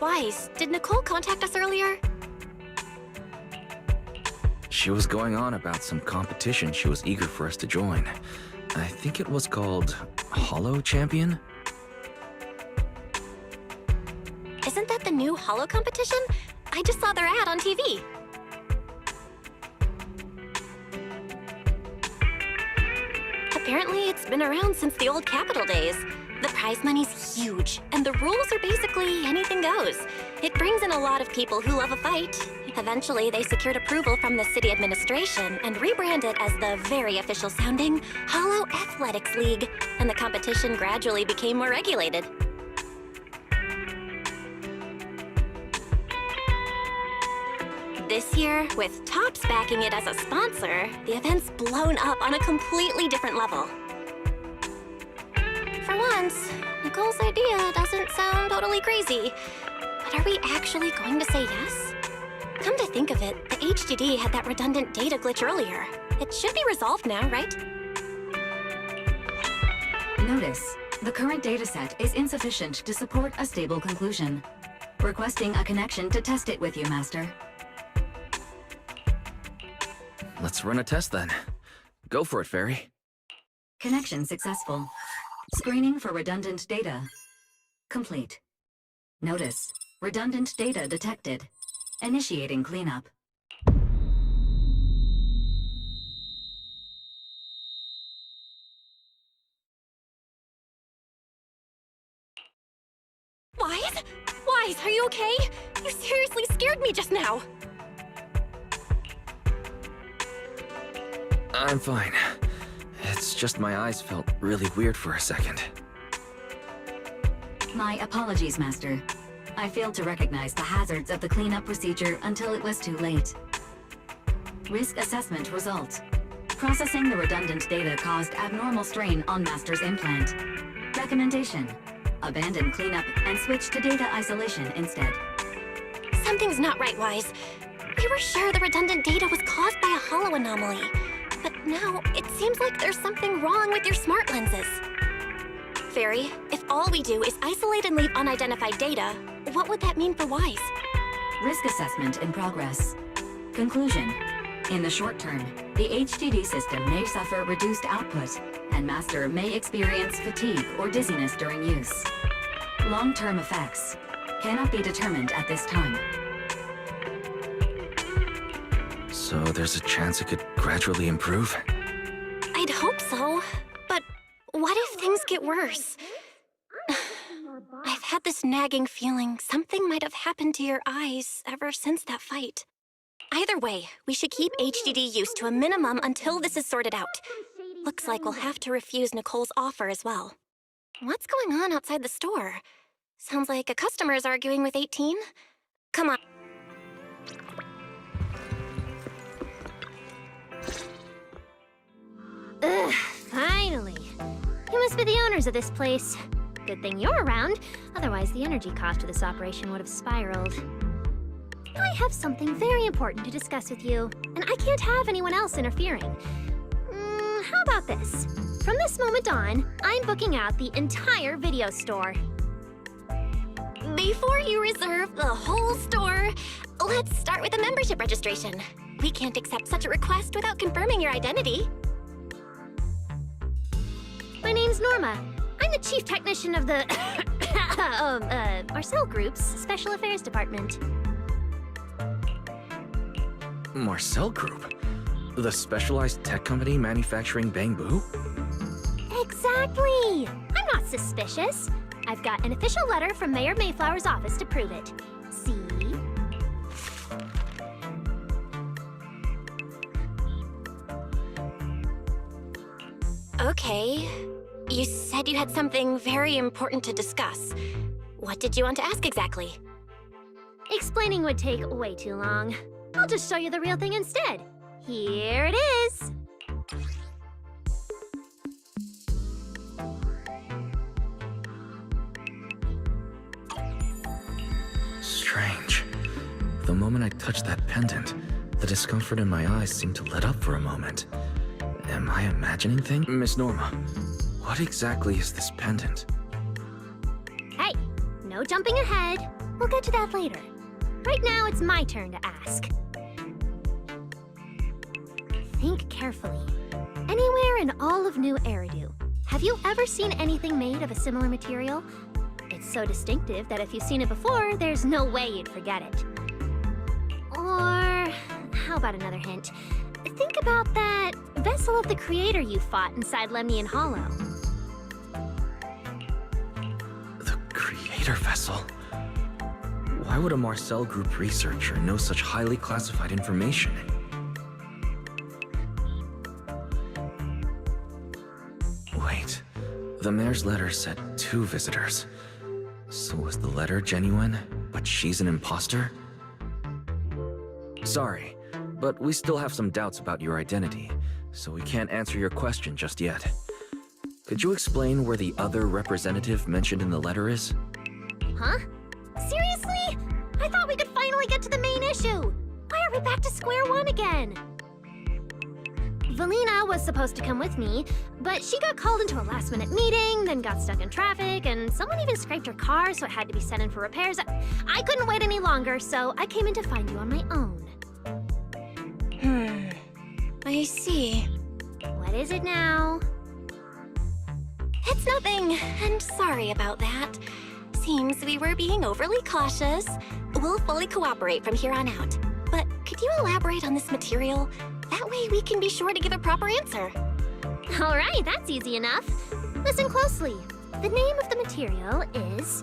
Wise, did Nicole contact us earlier? She was going on about some competition she was eager for us to join. I think it was called Hollow Champion? Isn't that the new Hollow competition? I just saw their ad on TV. Apparently, it's been around since the old Capital days. The prize money's huge, and the rules are basically anything goes. It brings in a lot of people who love a fight. Eventually, they secured approval from the city administration and rebranded as the very official-sounding Hollow Athletics League, and the competition gradually became more regulated. This year, with Topps backing it as a sponsor, the event's blown up on a completely different level. For once, Nicole's idea doesn't sound totally crazy. But are we actually going to say yes? Come to think of it, the HDD had that redundant data glitch earlier. It should be resolved now, right? Notice, the current dataset is insufficient to support a stable conclusion. Requesting a connection to test it with you, Master. Let's run a test then. Go for it, Fairy. Connection successful. Screening for redundant data. Complete. Notice, redundant data detected. Initiating cleanup. Wise? Wise, are you okay? You seriously scared me just now. I'm fine. It's just my eyes felt really weird for a second. My apologies, Master. I failed to recognize the hazards of the cleanup procedure until it was too late. Risk assessment result. Processing the redundant data caused abnormal strain on Master's implant. Recommendation: abandon cleanup and switch to data isolation instead. Something's not right, Wise. We were sure the redundant data was caused by a hollow anomaly. But now, it seems like there's something wrong with your smart lenses. Fairy, if all we do is isolate and leave unidentified data, what would that mean for Wise? Risk assessment in progress. Conclusion: in the short term, the HDD system may suffer reduced output, and Master may experience fatigue or dizziness during use. Long-term effects cannot be determined at this time. So there's a chance it could gradually improve? I'd hope so, but what if things get worse? I've had this nagging feeling something might have happened to your eyes ever since that fight. Either way, we should keep HDD use to a minimum until this is sorted out. Looks like we'll have to refuse Nicole's offer as well. What's going on outside the store? Sounds like a customer is arguing with 18. Come on. Ugh, finally. You must be the owners of this place. Good thing you're around, otherwise the energy cost of this operation would have spiraled. I have something very important to discuss with you, and I can't have anyone else interfering. How about this? From this moment on, I'm booking out the entire video store. Before you reserve the whole store, let's start with a membership registration. We can't accept such a request without confirming your identity. My name's Norma. I'm the chief technician of the Marcel Group's Special Affairs Department. Marcel Group? The specialized tech company manufacturing bamboo? Exactly! I'm not suspicious. I've got an official letter from Mayor Mayflower's office to prove it. See? Okay. You said you had something very important to discuss. What did you want to ask exactly? Explaining would take way too long. I'll just show you the real thing instead. Here it is! Strange. The moment I touched that pendant, the discomfort in my eyes seemed to let up for a moment. Am I imagining things? Miss Norma, what exactly is this pendant? Hey, no jumping ahead. We'll get to that later. Right now, it's my turn to ask. Think carefully. Anywhere in all of New Eridu, have you ever seen anything made of a similar material? It's so distinctive that if you've seen it before, there's no way you'd forget it. Or, how about another hint? Think about that vessel of the Creator you fought inside Lemnian Hollow. The Creator vessel? Why would a Marcel Group researcher know such highly classified information? Wait, the mayor's letter said 2 visitors. So was the letter genuine, but she's an imposter? Sorry, but we still have some doubts about your identity, so we can't answer your question just yet. Could you explain where the other representative mentioned in the letter is? Huh? Seriously? I thought we could finally get to the main issue! Why are we back to square one again? Valina was supposed to come with me, but she got called into a last-minute meeting, then got stuck in traffic, and someone even scraped her car, so it had to be sent in for repairs. I couldn't wait any longer, so I came in to find you on my own. I see. What is it now? It's nothing, and sorry about that. Seems we were being overly cautious. We'll fully cooperate from here on out. But could you elaborate on this material? That way we can be sure to give a proper answer. All right, that's easy enough. Listen closely. The name of the material is...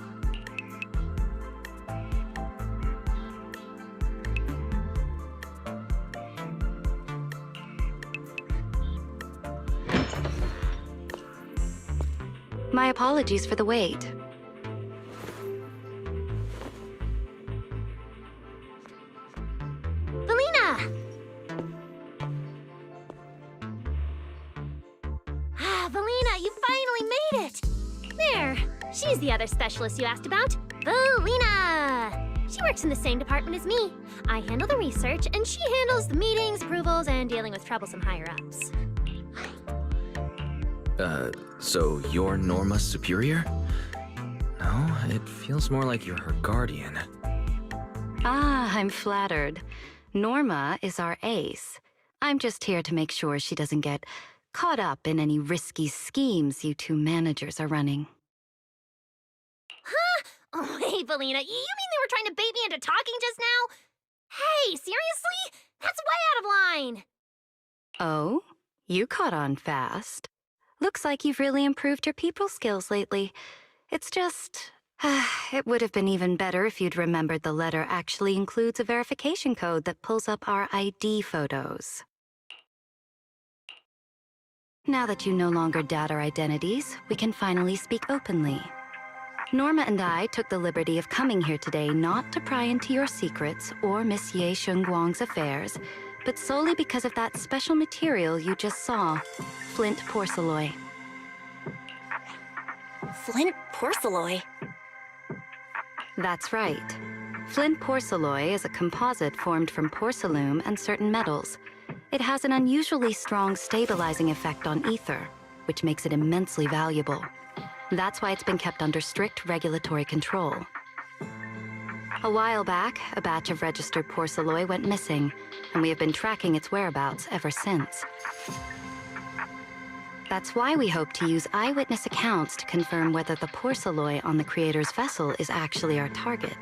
My apologies for the wait. Valina! Valina, you finally made it! There, she's the other specialist you asked about. Valina! She works in the same department as me. I handle the research, and she handles the meetings, approvals, and dealing with troublesome higher-ups. So you're Norma's superior? No, it feels more like you're her guardian. Ah, I'm flattered. Norma is our ace. I'm just here to make sure she doesn't get caught up in any risky schemes you 2 managers are running. Huh? Oh, hey, Valina, you mean they were trying to bait me into talking just now? Hey, seriously? That's way out of line! Oh? You caught on fast. Looks like you've really improved your people skills lately. It's just... it would have been even better if you'd remembered the letter actually includes a verification code that pulls up our ID photos. Now that you no longer doubt our identities, we can finally speak openly. Norma and I took the liberty of coming here today not to pry into your secrets or Miss Ye Shengguang's affairs, but solely because of that special material you just saw, flint porcelain. Flint porcelain. That's right. Flint porcelain is a composite formed from porcelain and certain metals. It has an unusually strong stabilizing effect on ether, which makes it immensely valuable. That's why it's been kept under strict regulatory control. A while back, a batch of registered porcelain went missing, and we have been tracking its whereabouts ever since. That's why we hope to use eyewitness accounts to confirm whether the porcelain on the Creator's vessel is actually our target.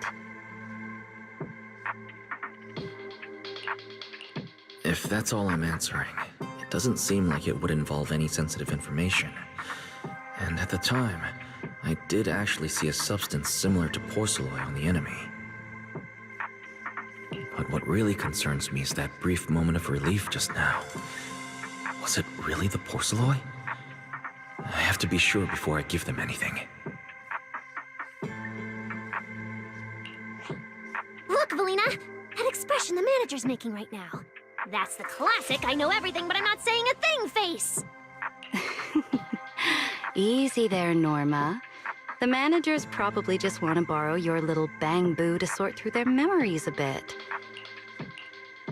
If that's all I'm answering, it doesn't seem like it would involve any sensitive information. And at the time, I did actually see a substance similar to porcelain on the enemy. But what really concerns me is that brief moment of relief just now. Was it really the porcelain? I have to be sure before I give them anything. Look, Valina! That expression the manager's making right now. That's the classic I know everything but I'm not saying a thing face! Easy there, Norma. The managers probably just want to borrow your little bang-boo to sort through their memories a bit.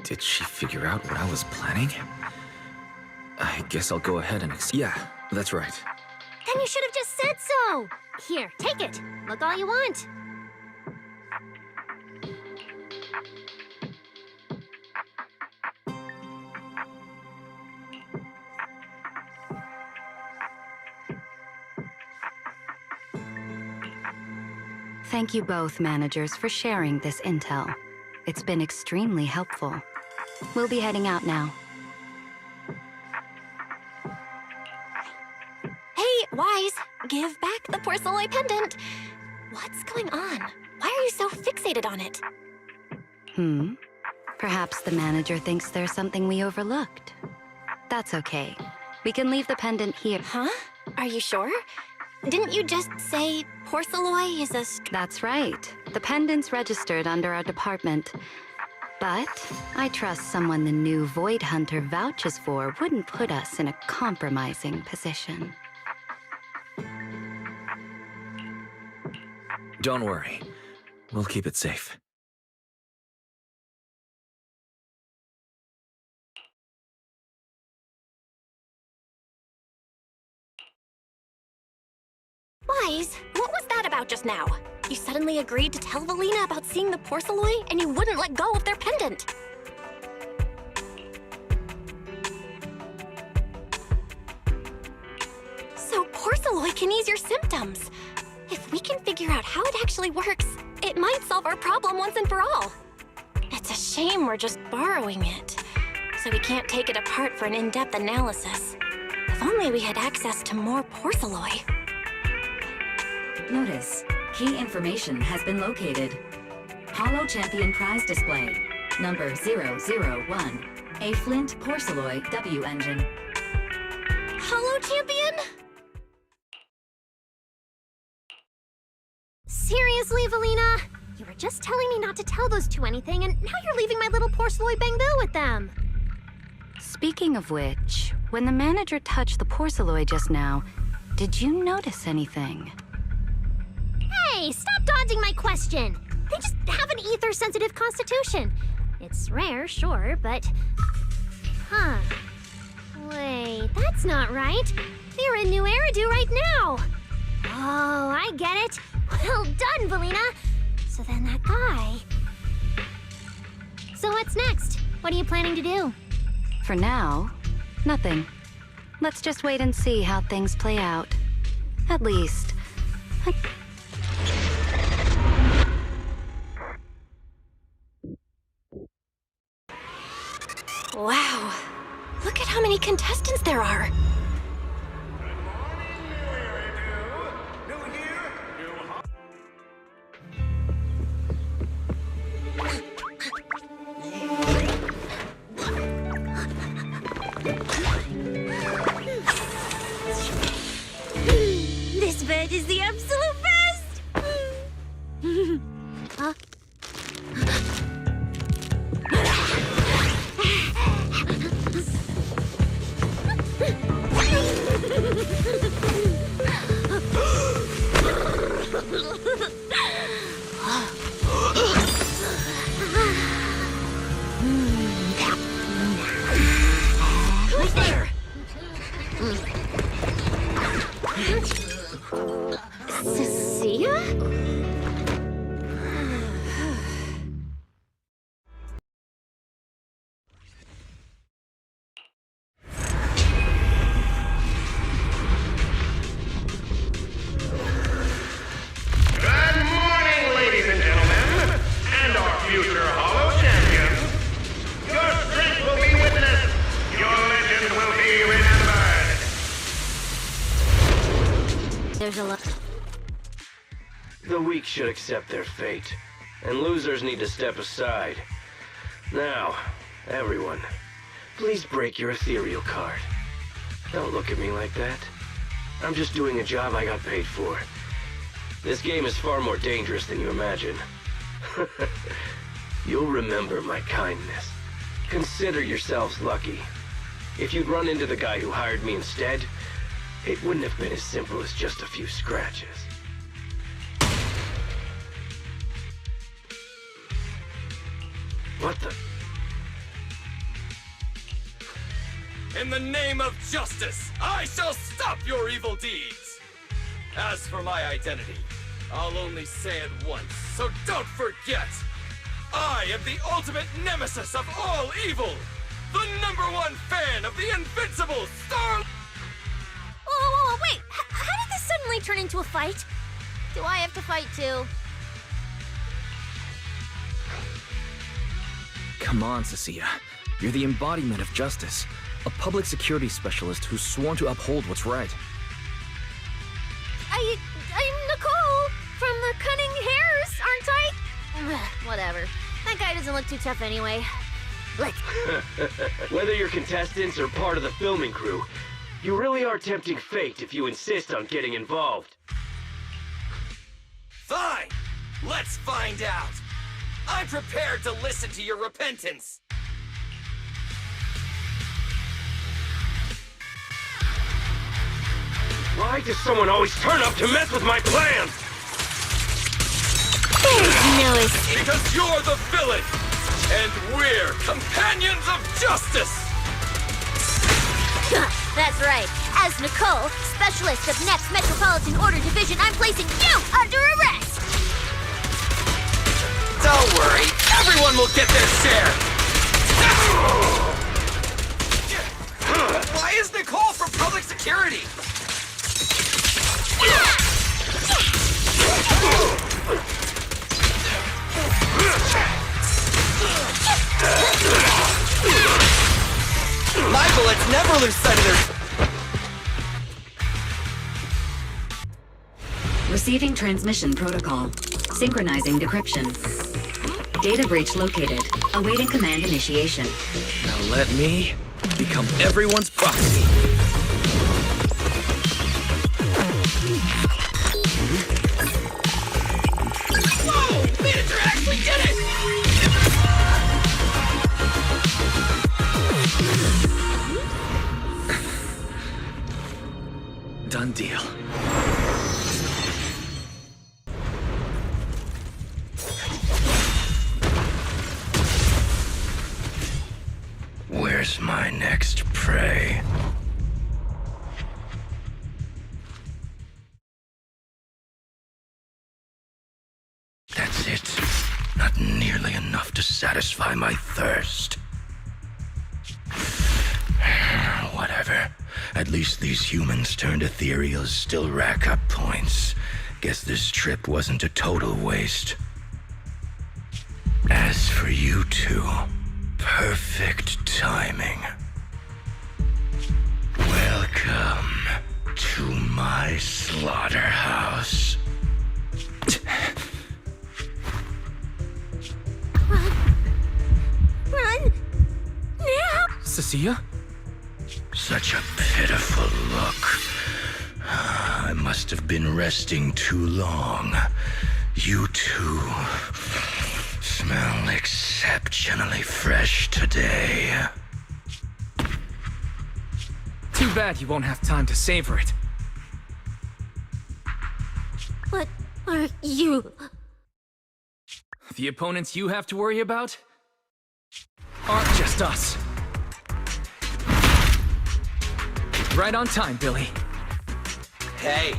Did she figure out what I was planning? I guess I'll go ahead and yeah, that's right. Then you should have just said so! Here, take it. Look all you want. Thank you both, managers, for sharing this intel. It's been extremely helpful. We'll be heading out now. Hey, Wise, give back the porcelain pendant. What's going on? Why are you so fixated on it? Perhaps the manager thinks there's something we overlooked. That's okay. We can leave the pendant here. Huh? Are you sure? Didn't you just say porcelain is a That's right. The pendant's registered under our department. But I trust someone the new Void Hunter vouches for wouldn't put us in a compromising position. Don't worry. We'll keep it safe. Wise, what was that about just now? You suddenly agreed to tell Valina about seeing the porcelain, and you wouldn't let go of their pendant. So porcelain can ease your symptoms. If we can figure out how it actually works, it might solve our problem once and for all. It's a shame we're just borrowing it, so we can't take it apart for an in-depth analysis. If only we had access to more porcelain. Notice, key information has been located. Hollow Champion Prize Display, number 001, a Flint Porcelain W engine. Hollow Champion? Seriously, Valina? You were just telling me not to tell those two anything, and now you're leaving my little porcelain bang-boo with them. Speaking of which, when the manager touched the porcelain just now, did you notice anything? Hey, stop dodging my question! They just have an ether-sensitive constitution. It's rare, sure, but... Huh. Wait, that's not right. They're in New Eridu right now. Oh, I get it. Well done, Valina. So then that guy... So what's next? What are you planning to do? For now, nothing. Let's just wait and see how things play out. At least... Wow. Look at how many contestants there are. This bed is the absolute best! Huh? Cecilia? Good morning, ladies and gentlemen, and our future Hollow champions. Your strength will be witnessed. Your legend will be remembered. There's a lot. The weak should accept their fate, and losers need to step aside. Now, everyone, please break your ethereal card. Don't look at me like that. I'm just doing a job I got paid for. This game is far more dangerous than you imagine. You'll remember my kindness. Consider yourselves lucky. If you'd run into the guy who hired me instead, it wouldn't have been as simple as just a few scratches. What the? In the name of justice, I shall stop your evil deeds! As for my identity, I'll only say it once, so don't forget! I am the ultimate nemesis of all evil! The #1 fan of the invincible Star... Whoa, wait! How did this suddenly turn into a fight? Do I have to fight too? Come on, Cecilia. You're the embodiment of justice. A public security specialist who's sworn to uphold what's right. I'm Nicole from the Cunning Hairs, aren't I? Whatever. That guy doesn't look too tough anyway. Let's... Whether you're contestants or part of the filming crew, you really are tempting fate if you insist on getting involved. Fine! Let's find out! I'm prepared to listen to your repentance! Why does someone always turn up to mess with my plans? Because you're the villain! And we're companions of justice! That's right. As Nicole, specialist of Next Metropolitan Order Division, I'm placing you under arrest! Don't worry, everyone will get their share! Why is Nicole from public security? My bullets never lose sight of their... Receiving transmission protocol. Synchronizing decryption. Data breach located. Awaiting command initiation. Now let me become everyone's proxy. Whoa! Manager actually did it! Done deal. Where's my next prey? That's it. Not nearly enough to satisfy my thirst. Whatever. At least these humans turned ethereals still rack up points. Guess this trip wasn't a total waste. As for you two, perfect timing. Welcome to my slaughterhouse. Run! Now! Cecilia? Such a pitiful look. I must have been resting too long. You two smell exceptionally fresh today. Too bad you won't have time to savor it. What are you? The opponents you have to worry about aren't just us. Right on time, Billy. Hey,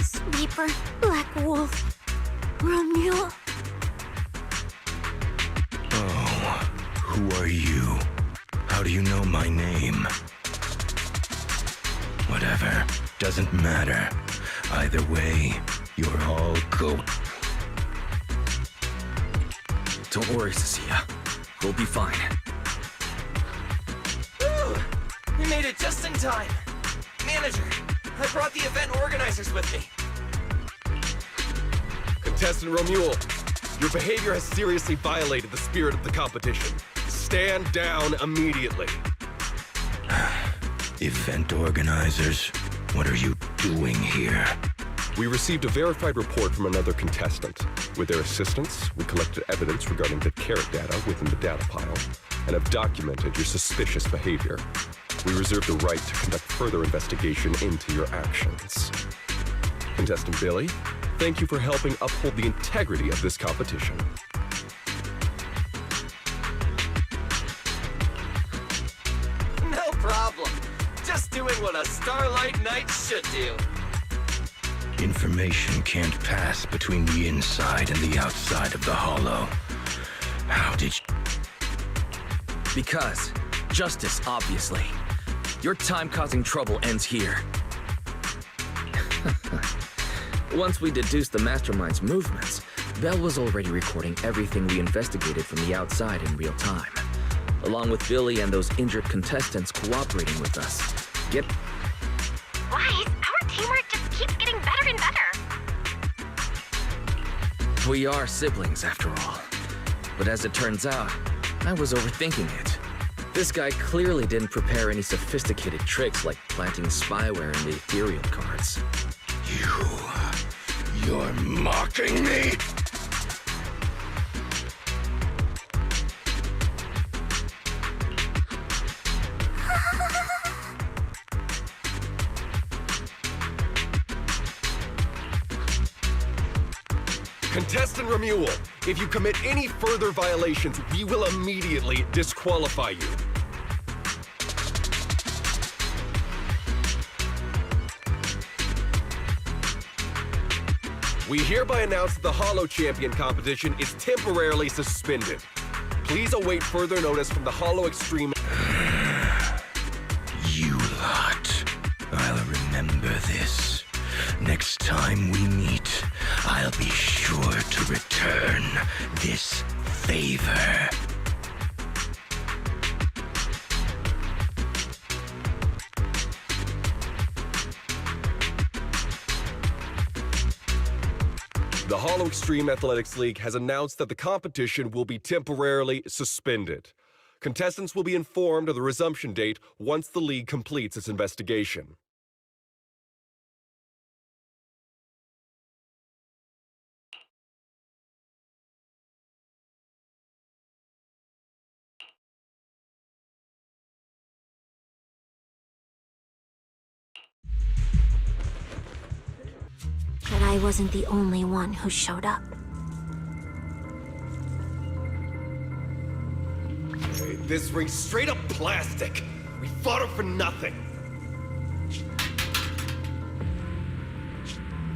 Sweeper, Black Wolf, Romeo. Oh, who are you? How do you know my name? Whatever, doesn't matter. Either way, you're all go. Don't worry, Cecilia. We'll be fine. whew, we made it just in time. Manager, I brought the event organizers with me. Contestant Romuald, your behavior has seriously violated the spirit of the competition. Stand down immediately. Event organizers, what are you doing here? We received a verified report from another contestant. With their assistance, we collected evidence regarding the carrot data within the data pile and have documented your suspicious behavior. We reserve the right to conduct further investigation into your actions. Contestant Billy, thank you for helping uphold the integrity of this competition. No problem. Just doing what a Starlight Knight should do. Information can't pass between the inside and the outside of the hollow. How did you... Because justice, obviously. Your time causing trouble ends here. Once we deduced the mastermind's movements, Belle was already recording everything we investigated from the outside in real time, along with Billy and those injured contestants cooperating with us. Why? Our teamwork just keeps getting better and better. We are siblings, after all. But as it turns out, I was overthinking it. This guy clearly didn't prepare any sophisticated tricks like planting spyware in the ethereal cards. You're mocking me? Contestant Romuald, if you commit any further violations, we will immediately disqualify you. We hereby announce that the Hollow Champion competition is temporarily suspended. Please await further notice from the Hollow Extreme. You lot. I'll remember this. Next time we meet, I'll be sure to return this favor. The Hollow Extreme Athletics League has announced that the competition will be temporarily suspended. Contestants will be informed of the resumption date once the league completes its investigation. But I wasn't the only one who showed up. Hey, this ring's straight up plastic. We fought her for nothing.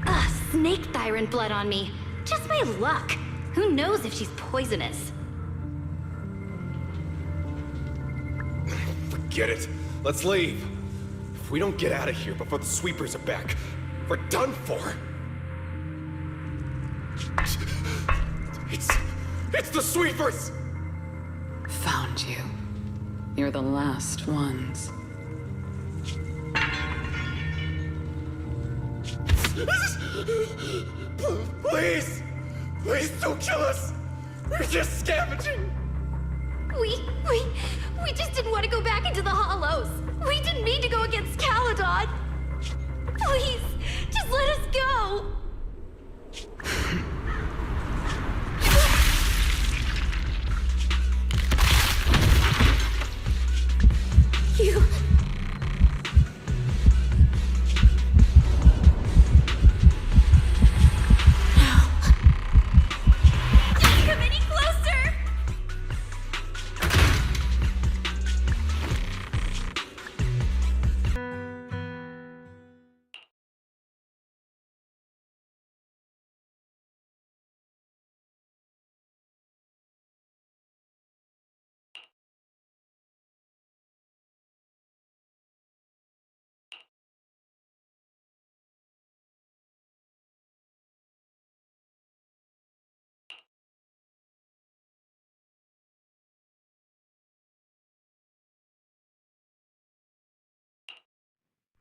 Ugh, snake thyron blood on me. Just my luck. Who knows if she's poisonous? Forget it. Let's leave. If we don't get out of here before the sweepers are back, we're done for. It's the sweepers! Found you. You're the last ones. Please! Please don't kill us! We're just scavenging! We just didn't want to go back into the hollows. We didn't mean to go against Caledon. Please, just let us go. You...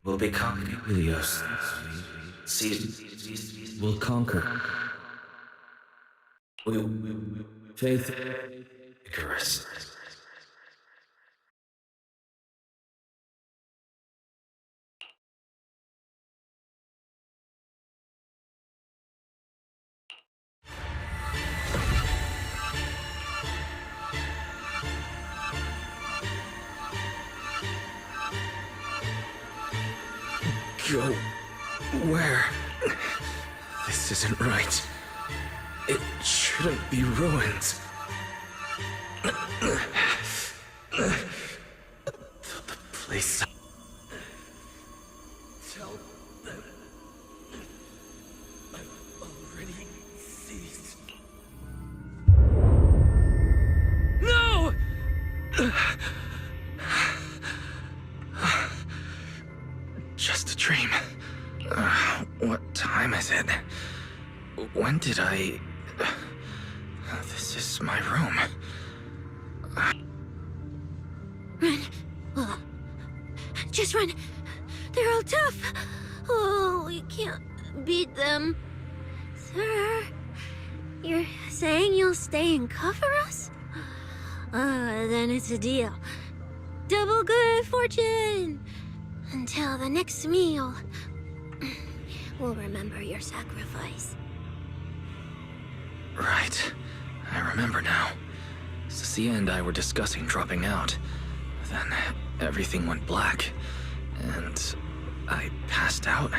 will become Helios. Seasons will conquer. Faith, Icarus. Go where? This isn't right. It shouldn't be ruined. The place. Tell them I've already ceased. No! Just a dream. What time is it? When did I... This is my room. Run. Oh. Just run. They're all tough. Oh, you can't beat them. Sir, you're saying you'll stay and cover us? Then it's a deal. Double good fortune. Until the next meal. We'll remember your sacrifice. Right. I remember now. Cecilia and I were discussing dropping out. Then everything went black, and I passed out.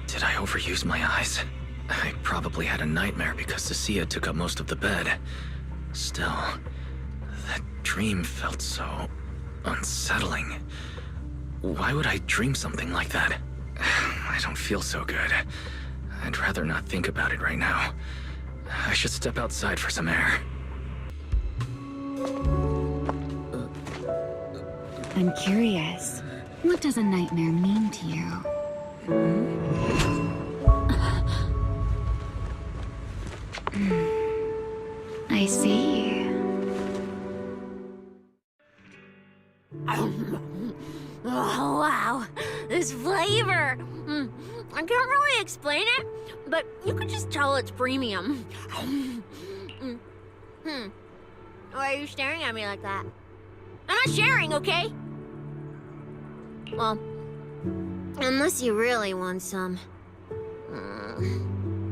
Did I overuse my eyes? I probably had a nightmare because Cecilia took up most of the bed. Still, that dream felt so unsettling. Why would I dream something like that? I don't feel so good. I'd rather not think about it right now. I should step outside for some air. I'm curious. What does a nightmare mean to you? I see. Oh, wow. This flavor. I can't really explain it, but you could just tell it's premium. Why are you staring at me like that? I'm not sharing, okay? Well, unless you really want some.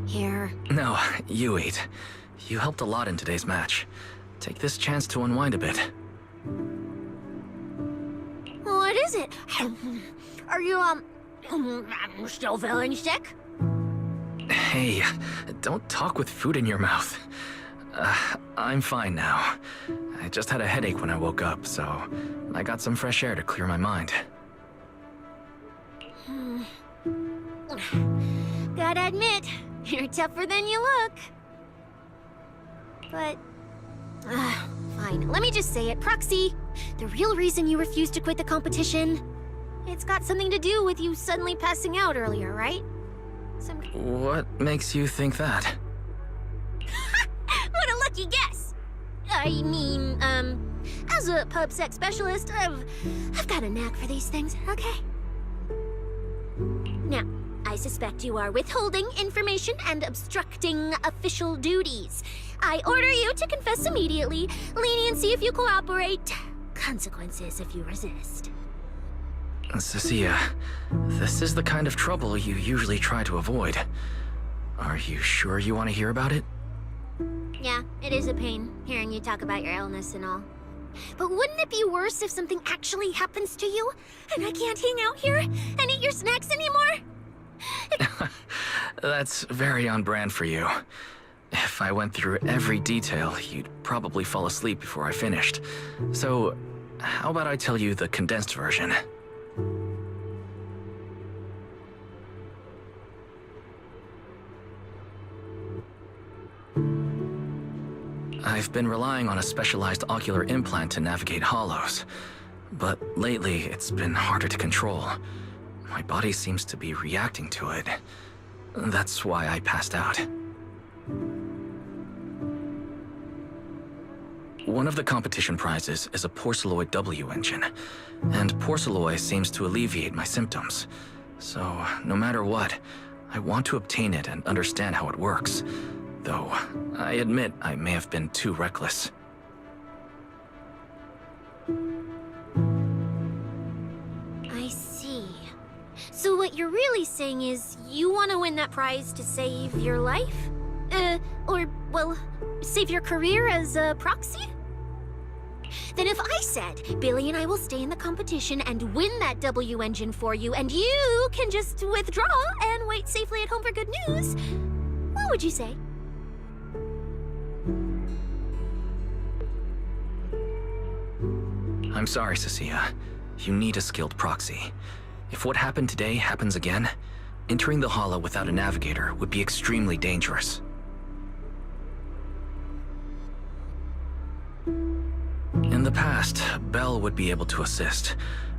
Here. No, you eat. You helped a lot in today's match. Take this chance to unwind a bit. What is it? Are you, still feeling sick? Hey, don't talk with food in your mouth. I'm fine now. I just had a headache when I woke up, so I got some fresh air to clear my mind. Gotta admit, you're tougher than you look. But, fine. Let me just say it. Proxy, the real reason you refused to quit the competition, it's got something to do with you suddenly passing out earlier, right? What makes you think that? What a lucky guess! I mean, as a pub sex specialist, I've got a knack for these things, okay? Now, I suspect you are withholding information and obstructing official duties. I order you to confess immediately, leniency if you cooperate, consequences if you resist. Cecilia, this is the kind of trouble you usually try to avoid. Are you sure you want to hear about it? Yeah, it is a pain, hearing you talk about your illness and all. But wouldn't it be worse if something actually happens to you, and I can't hang out here and eat your snacks anymore? That's very on brand for you. If I went through every detail, you'd probably fall asleep before I finished. So, how about I tell you the condensed version? I've been relying on a specialized ocular implant to navigate hollows, but lately it's been harder to control. My body seems to be reacting to it. That's why I passed out. One of the competition prizes is a Porceloid W engine, and Porceloid seems to alleviate my symptoms. So, no matter what, I want to obtain it and understand how it works. Though, I admit I may have been too reckless. I see. So what you're really saying is you want to win that prize to save your life? Well, save your career as a proxy? Then if I said, Billy and I will stay in the competition and win that W engine for you, and you can just withdraw and wait safely at home for good news, what would you say? I'm sorry, Cecilia. You need a skilled proxy. If what happened today happens again, entering the Hollow without a navigator would be extremely dangerous. In the past, Belle would be able to assist,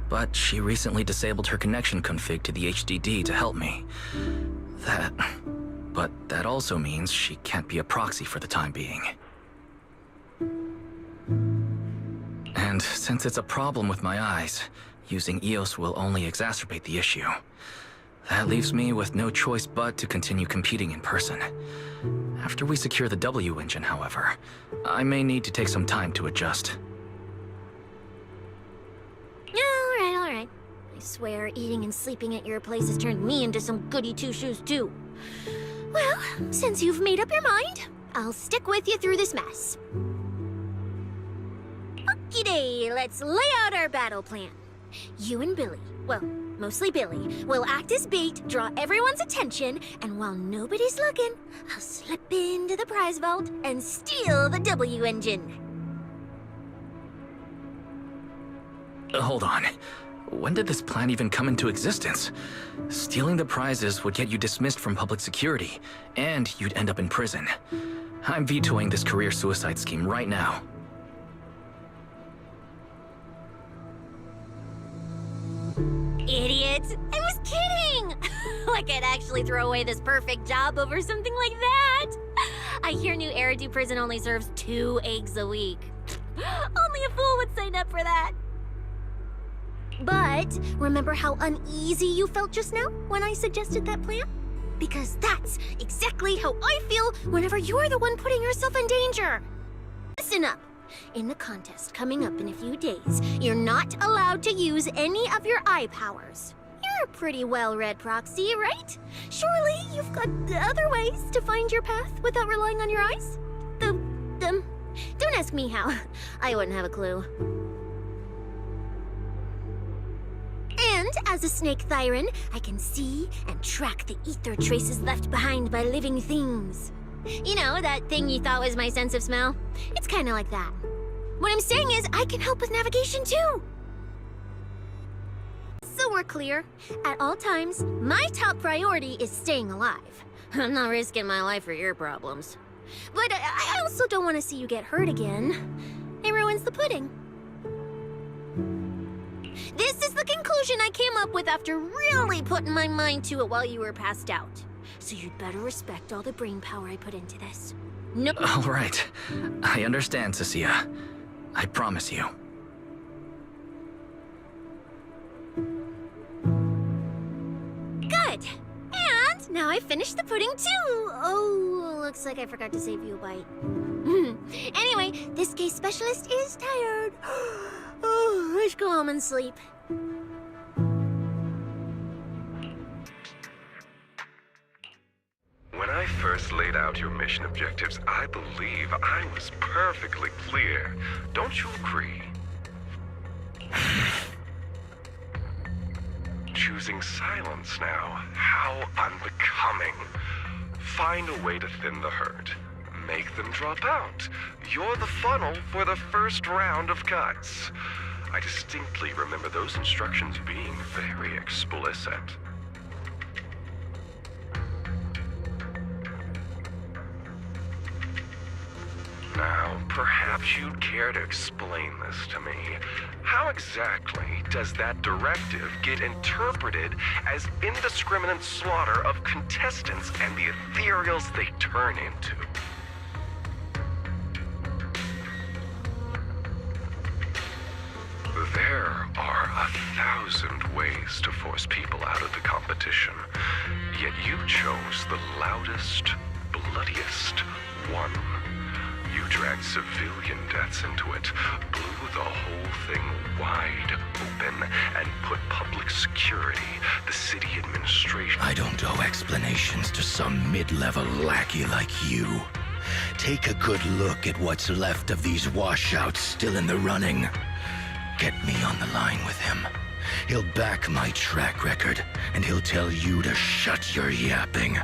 but she recently disabled her connection config to the HDD to help me. But that also means she can't be a proxy for the time being. And since it's a problem with my eyes, using EOS will only exacerbate the issue. That leaves me with no choice but to continue competing in person. After we secure the W engine, however, I may need to take some time to adjust. All right. I swear, eating and sleeping at your place has turned me into some goody two-shoes too. Well, since you've made up your mind, I'll stick with you through this mess. Okie-day, let's lay out our battle plan. You and Billy, well, mostly Billy, will act as bait, draw everyone's attention, and while nobody's looking, I'll slip into the prize vault and steal the W engine. Hold on. When did this plan even come into existence? Stealing the prizes would get you dismissed from public security, and you'd end up in prison. I'm vetoing this career suicide scheme right now. Idiot! I was kidding! Like I'd actually throw away this perfect job over something like that! I hear New Eridu prison only serves 2 eggs a week. Only a fool would sign up for that! But remember how uneasy you felt just now when I suggested that plan? Because that's exactly how I feel whenever you're the one putting yourself in danger! Listen up! In the contest coming up in a few days, you're not allowed to use any of your eye powers. You're a pretty well-read proxy, right? Surely you've got other ways to find your path without relying on your eyes? Don't ask me how. I wouldn't have a clue. And as a snake Thyron, I can see and track the ether traces left behind by living things. You know, that thing you thought was my sense of smell? It's kind of like that. What I'm saying is, I can help with navigation too! So we're clear. At all times, my top priority is staying alive. I'm not risking my life for your problems. But I also don't want to see you get hurt again. It ruins the pudding. This is the conclusion I came up with after really putting my mind to it while you were passed out. So you'd better respect all the brain power I put into this. No. All right. I understand, Cecilia. I promise you. Good. And now I've finished the pudding too. Oh, looks like I forgot to save you a bite. Anyway, this case specialist is tired. Oh, I should go home and sleep. When I first laid out your mission objectives, I believe I was perfectly clear. Don't you agree? Choosing silence now. How unbecoming. Find a way to thin the herd. Make them drop out. You're the funnel for the first round of cuts. I distinctly remember those instructions being very explicit. Now, perhaps you'd care to explain this to me. How exactly does that directive get interpreted as indiscriminate slaughter of contestants and the ethereals they turn into? ways to force people out of the competition. Yet you chose the loudest, bloodiest one. You dragged civilian deaths into it, blew the whole thing wide open, and put public security, the city administration... I don't owe explanations to some mid-level lackey like you. Take a good look at what's left of these washouts still in the running. Get me on the line with him. He'll back my track record, and he'll tell you to shut your yapping.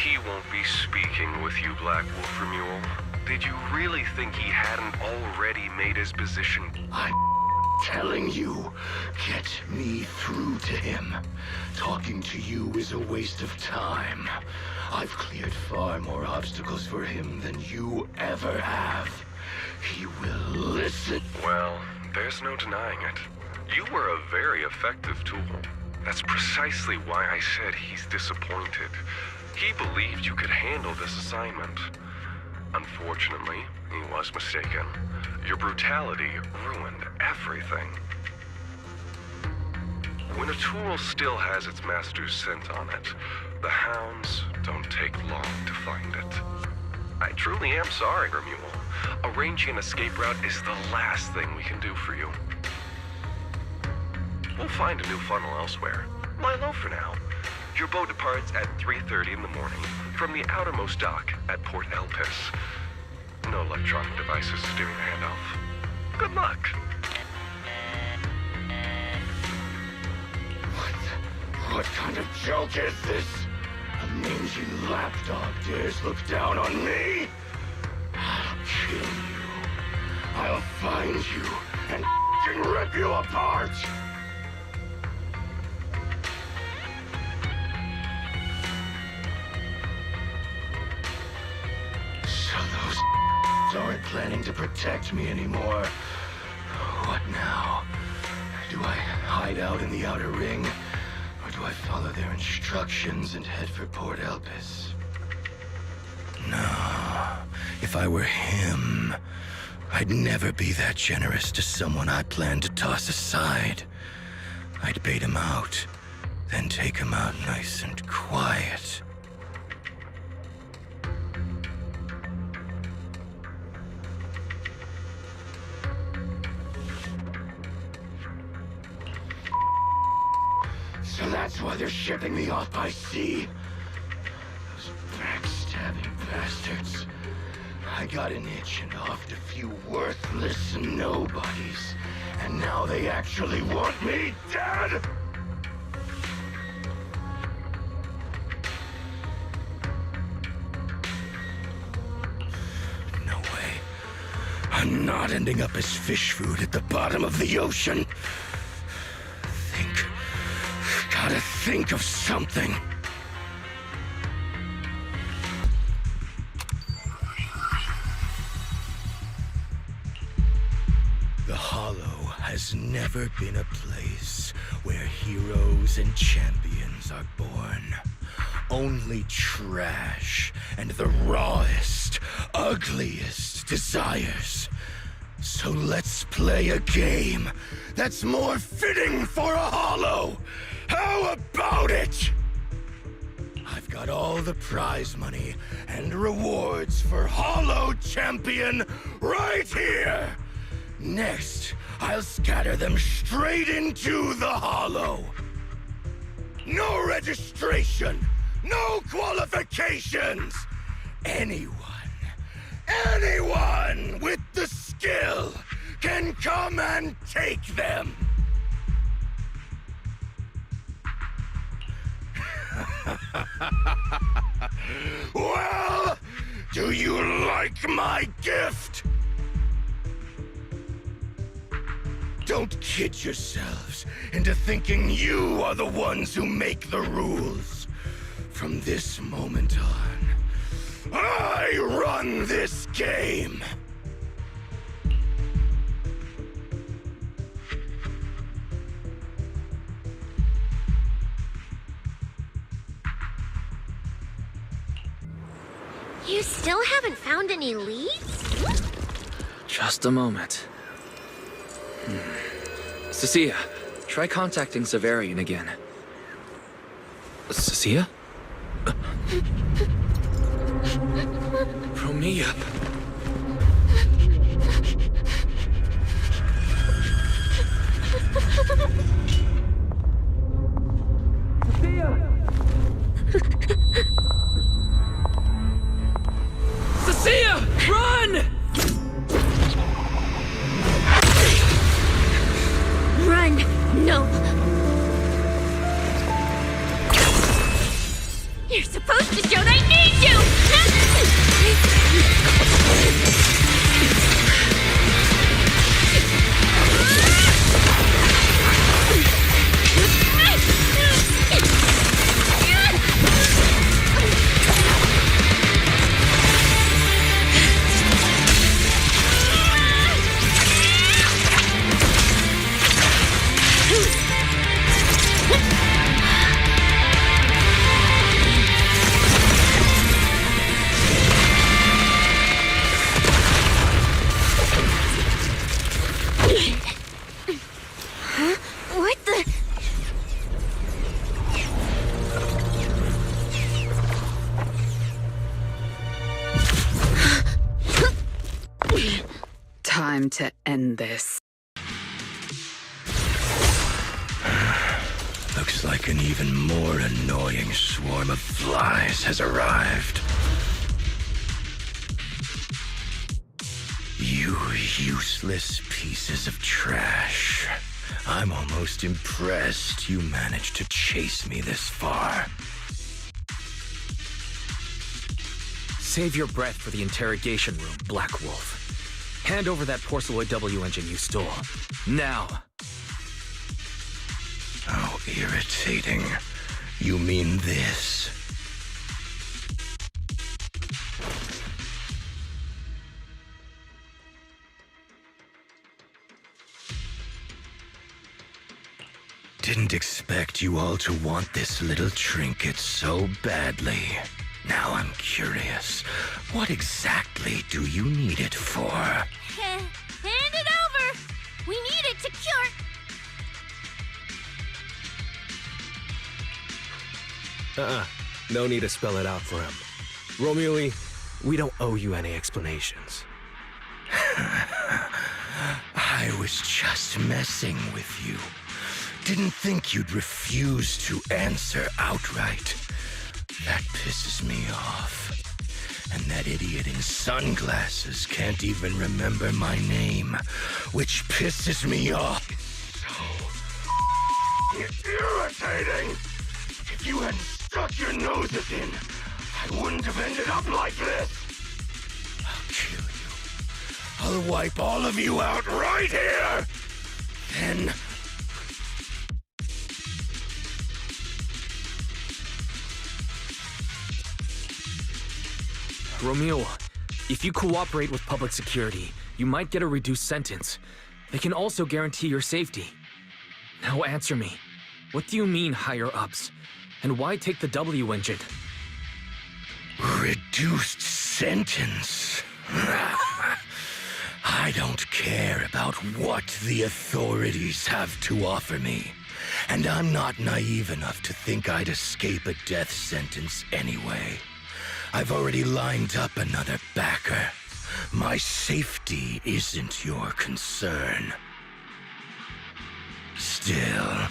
He won't be speaking with you, Black Wolf Mule. Did you really think he hadn't already made his position? I'm telling you, get me through to him. Talking to you is a waste of time. I've cleared far more obstacles for him than you ever have. He will listen. Well, there's no denying it. You were a very effective tool. That's precisely why I said he's disappointed. He believed you could handle this assignment. Unfortunately, he was mistaken. Your brutality ruined everything. When a tool still has its master's scent on it, the hounds don't take long to find it. I truly am sorry, Mule. Arranging an escape route is the last thing we can do for you. We'll find a new funnel elsewhere. Lie low for now. Your boat departs at 3:30 in the morning from the outermost dock at Port Elpis. No electronic devices during the handoff. Good luck. What kind of joke is this? A mangy lapdog dares look down on me? I'll kill you. I'll find you and f***ing rip you apart! So those aren't planning to protect me anymore. What now? Do I hide out in the outer ring? Or do I follow their instructions and head for Port Elpis? No. If I were him, I'd never be that generous to someone I planned to toss aside. I'd bait him out, then take him out nice and quiet. So that's why they're shipping me off by sea. Those backstabbing bastards. I got an itch and offed a few worthless nobodies. And now they actually want me dead? No way. I'm not ending up as fish food at the bottom of the ocean. Gotta think of something. The Hollow has never been a place where heroes and champions are born. Only trash and the rawest, ugliest desires. So let's play a game that's more fitting for a Hollow. How about it? I've got all the prize money and rewards for Hollow Champion right here. Next, I'll scatter them straight into the Hollow. No registration, no qualifications. Anyone with the skill can come and take them. Well, do you like my gift? Don't kid yourselves into thinking you are the ones who make the rules. From this moment on, I run this game. You still haven't found any leads? Just a moment. Cecilia, Try contacting Severian again. Cecilia? Romeo. Cecilia! Run! Run! No! You're supposed to shout I need you! What the? Time to end this. Looks like an even more annoying swarm of flies has arrived. You useless pieces of trash. I'm almost impressed you managed to chase me this far. Save your breath for the interrogation room, Black Wolf. Hand over that Porceloid W engine you stole. Now! How irritating. You mean this? Didn't expect you all to want this little trinket so badly. Now I'm curious. What exactly do you need it for? Hand it over! We need it to cure... No need to spell it out for him. Romeo, we don't owe you any explanations. I was just messing with you. Didn't think you'd refuse to answer outright. That pisses me off. And that idiot in sunglasses can't even remember my name, which pisses me off. It's so irritating. If you hadn't stuck your noses in, I wouldn't have ended up like this. I'll kill you. I'll wipe all of you out right here. Then... Romeo, if you cooperate with public security, you might get a reduced sentence. They can also guarantee your safety. Now answer me. What do you mean, higher-ups? And why take the W engine? Reduced sentence? I don't care about what the authorities have to offer me. And I'm not naive enough to think I'd escape a death sentence anyway. I've already lined up another backer. My safety isn't your concern. Still,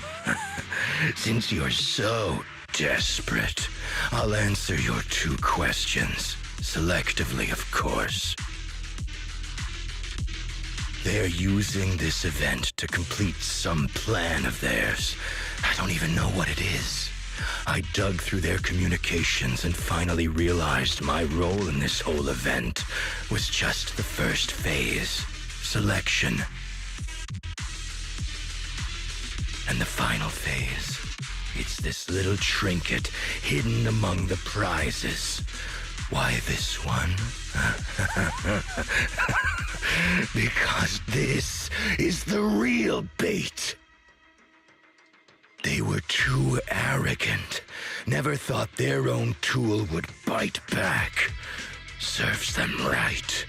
since you're so desperate, I'll answer your 2 questions. Selectively, of course. They're using this event to complete some plan of theirs. I don't even know what it is. I dug through their communications and finally realized my role in this whole event was just the first phase, selection. And the final phase, it's this little trinket hidden among the prizes. Why this one? Because this is the real bait. They were too arrogant. Never thought their own tool would bite back. Serves them right.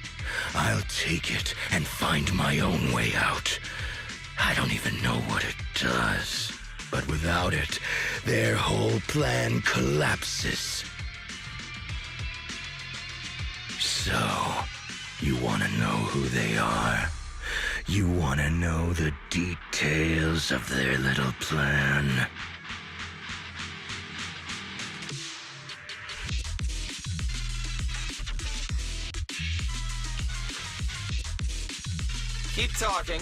I'll take it and find my own way out. I don't even know what it does. But without it, their whole plan collapses. So, you want to know who they are? You want to know the details of their little plan? Keep talking.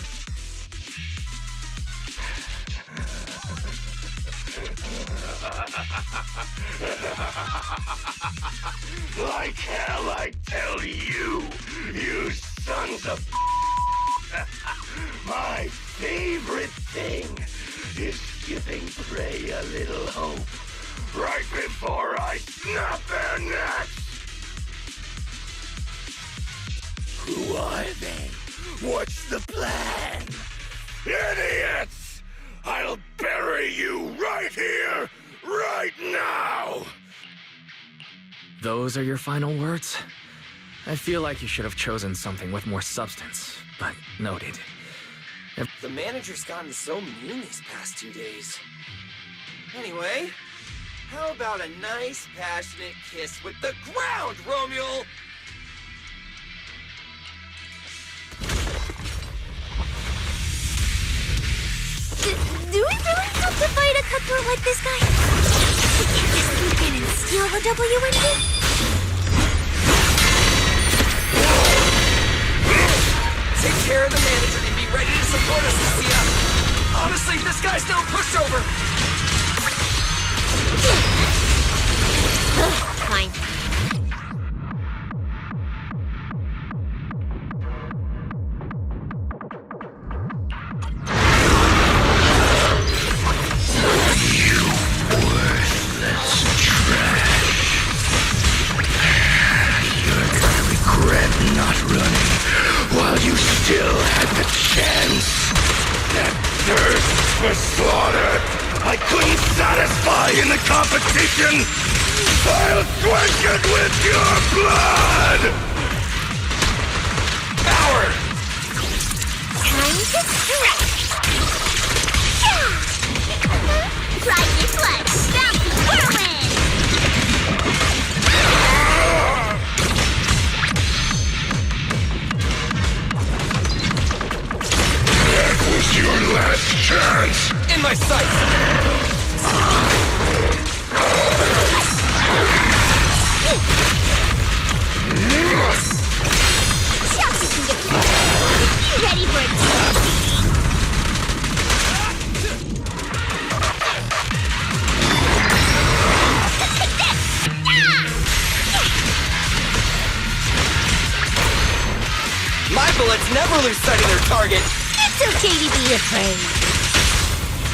Like hell, I tell you, you sons of my favorite thing is giving prey a little hope right before I snap their necks. Who are they? What's the plan? Idiots! I'll bury you right here, right now! Those are your final words? I feel like you should have chosen something with more substance, but noted. The manager's gotten so mean these past 2 days. Anyway, how about a nice, passionate kiss with the ground, Romeo? Do we really have to fight a cutthroat like this guy? We can't just sneak in and steal the WND? Take care of the manager and be ready to support us, Lucia. Honestly, this guy's no pushover. Fine. Still had the chance. That thirst for slaughter I couldn't satisfy in the competition. I'll quench it with your blood! Power! Time to stretch! Ride your blood! Bouncy whirlwind! Your last chance! In my sights! You ready for a taste? Take this! My bullets never lose sight of their target. It's okay to be afraid.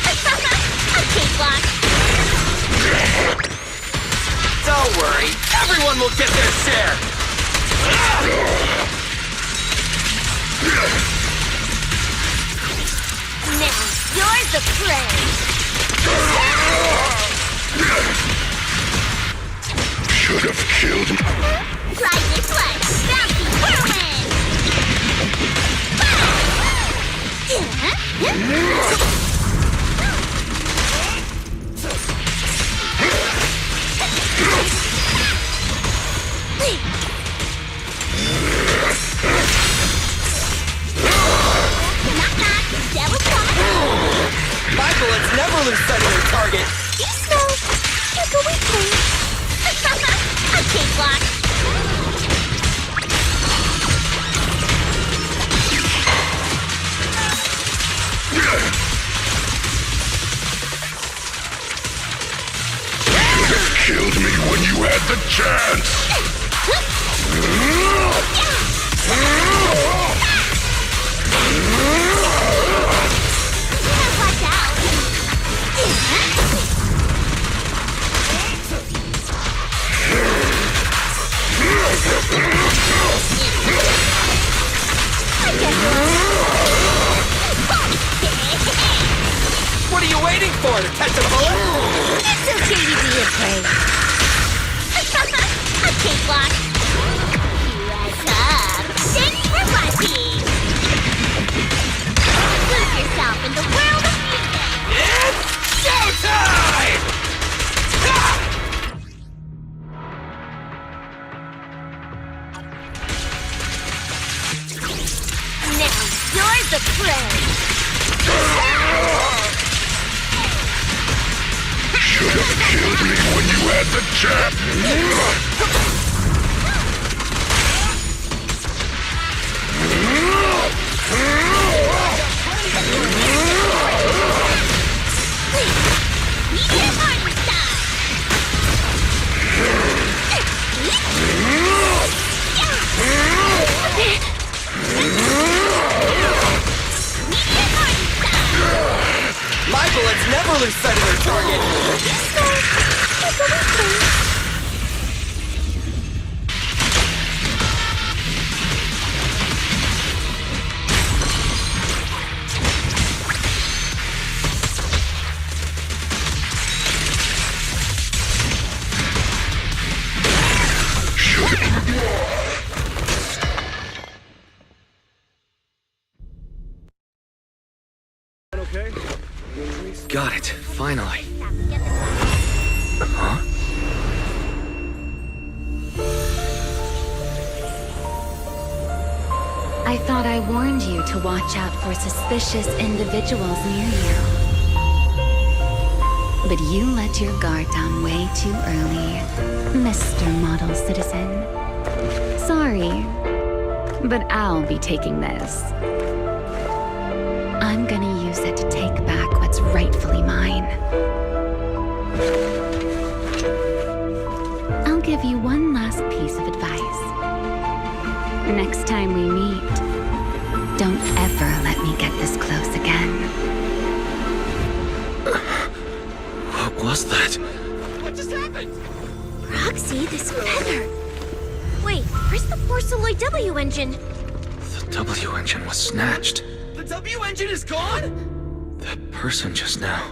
A cakewalk. Don't worry, everyone will get their share. Now, you're the prey. Should have killed me. Ride your blood, bouncy whirlwind. My bullets never lose sight of their target. You smell like a weakling. A cakewalk. Killed me when you had the chance! Watch out! What are you waiting for, to catch a bullet? It's okay to be afraid. A cakewalk. What's up? Thanks for watching. Lose yourself in the world of music. had the chance! My bullets never lose sight of their target! Got it, finally. Huh? I thought I warned you to watch out for suspicious individuals near you. But you let your guard down way too early, Mr. Model Citizen. Sorry, but I'll be taking this. I'm gonna use it to take back what's rightfully mine. I'll give you one last piece of advice. Next time we meet, don't ever let me get this close again. What was that? What just happened? Roxy, this feather. Wait, where's the Force Alloy W engine? The W engine was snatched. The W engine is gone? That person just now.